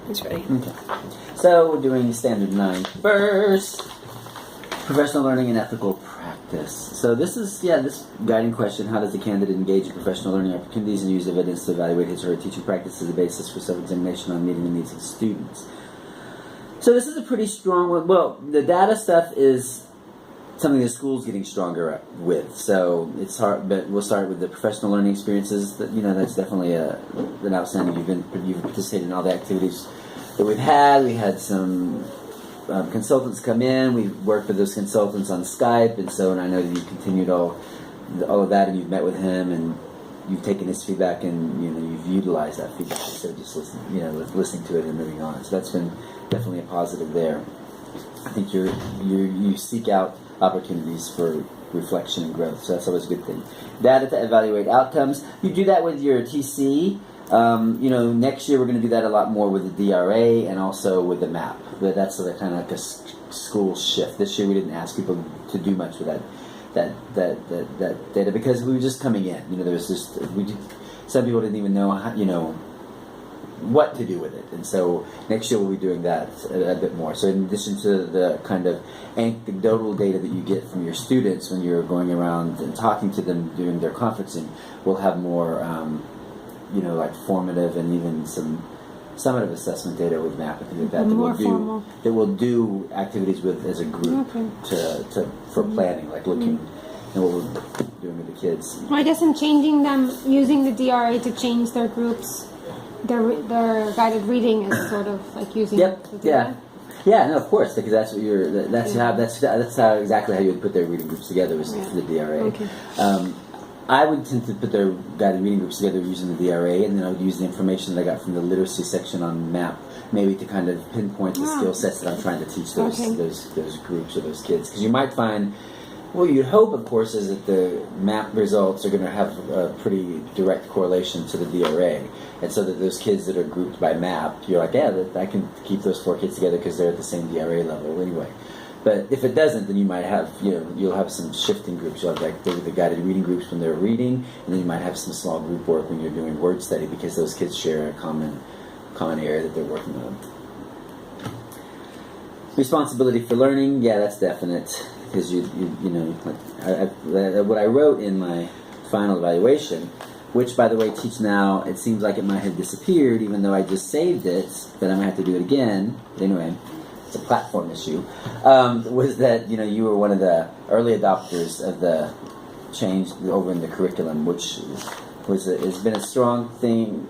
It's ready. Okay. So we're doing standard 9 first. Professional learning and ethical practice. So this is, this guiding question: how does the candidate engage in professional learning opportunities and use evidence to evaluate his or her teaching practice as a basis for self-examination on meeting the needs of the students? So this is a pretty strong one. Well, the data stuff is something the school's getting stronger with. So it's hard, but we'll start with the professional learning experiences. That, that's definitely an outstanding. You've participated in all the activities that we've had. We had some consultants come in. We worked with those consultants on Skype, and I know that you've continued all of that, and you've met with him, and you've taken his feedback, and you've utilized that feedback instead of just listening to it and moving on. So that's been definitely a positive there. I think you seek out opportunities for reflection and growth, so that's always a good thing. Data to evaluate outcomes. You do that with your TC. Next year we're going to do that a lot more with the DRA and also with the MAP. But that's kind of like a school shift. This year we didn't ask people to do much with that data because we were just coming in. There was just some people didn't even know how, what to do with it, and so next year we'll be doing that a bit more. So in addition to the kind of anecdotal data that you get from your students when you're going around and talking to them during their conferencing, we'll have more like formative and even some summative assessment data with MAP and things like that that we'll do activities with as a group for planning, like looking at what we're doing with the kids. Well, I guess in changing them, using the DRA to change their groups, their guided reading is sort of like using the data. Yeah, no, of course, because that's what that's how exactly how you would put their reading groups together was the DRA. Okay. I would tend to put their guided reading groups together using the DRA, and then I would use the information that I got from the literacy section on MAP, maybe to kind of pinpoint the skill sets that I'm trying to teach those groups or those kids. Because you might find, well, you'd hope, of course, is that the MAP results are going to have a pretty direct correlation to the DRA, and so that those kids that are grouped by MAP, you're like, I can keep those 4 kids together because they're at the same DRA level anyway. But if it doesn't, then you might have, you'll have some shifting groups. You'll have like the guided reading groups when they're reading, and then you might have some small group work when you're doing word study because those kids share a common area that they're working on. Responsibility for learning, that's definite. Because what I wrote in my final evaluation, which by the way, Teach Now, it seems like it might have disappeared, even though I just saved it, but I might have to do it again. But anyway, it's a platform issue. Was that you were one of the early adopters of the change over in the curriculum, which has been a strong thing.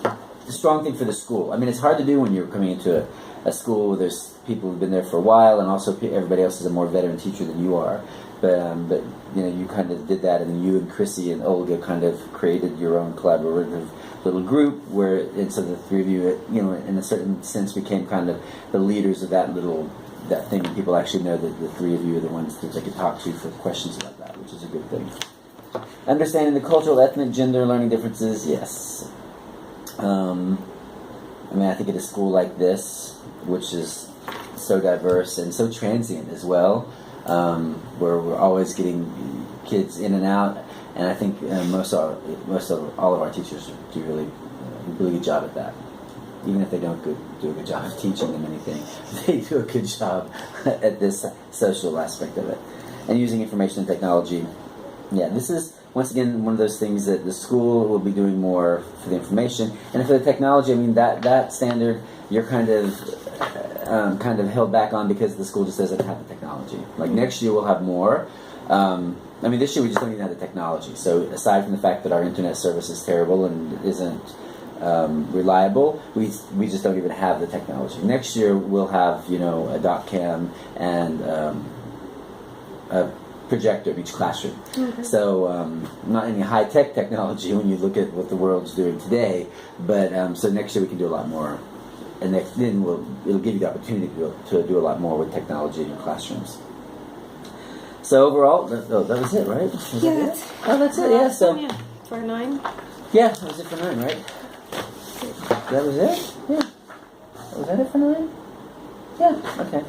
A strong thing for the school. I mean, it's hard to do when you're coming into a school where there's people who've been there for a while, and also everybody else is a more veteran teacher than you are. But you kind of did that, and you and Chrissy and Olga kind of created your own collaborative little group and so the 3 of you, in a certain sense, became kind of the leaders of that thing. And people actually know that the 3 of you are the ones that they could talk to for questions about that, which is a good thing. Understanding the cultural, ethnic, gender, learning differences, yes. I think at a school like this, which is so diverse and so transient as well, where we're always getting kids in and out, and I think most of all of our teachers do a really good job at that. Even if they don't do a good job of teaching them anything, they do a good job at this social aspect of it. And using information and technology, this is once again one of those things that the school will be doing more for the information, and for the technology. I mean that standard you're kind of held back on because the school just doesn't have the technology. Like next year we'll have more. This year we just don't even have the technology. So aside from the fact that our internet service is terrible and isn't reliable, we just don't even have the technology. Next year we'll have a dot cam and a projector in each classroom. Okay. So not any high-tech technology when you look at what the world's doing today, but so next year we can do a lot more, and then it'll give you the opportunity to do a lot more with technology in your classrooms. So overall, that was it, right? That's it. Yeah. So for 9. Yeah, that was it for 9, right? That was it. Yeah. Was that it for 9? Yeah. Okay.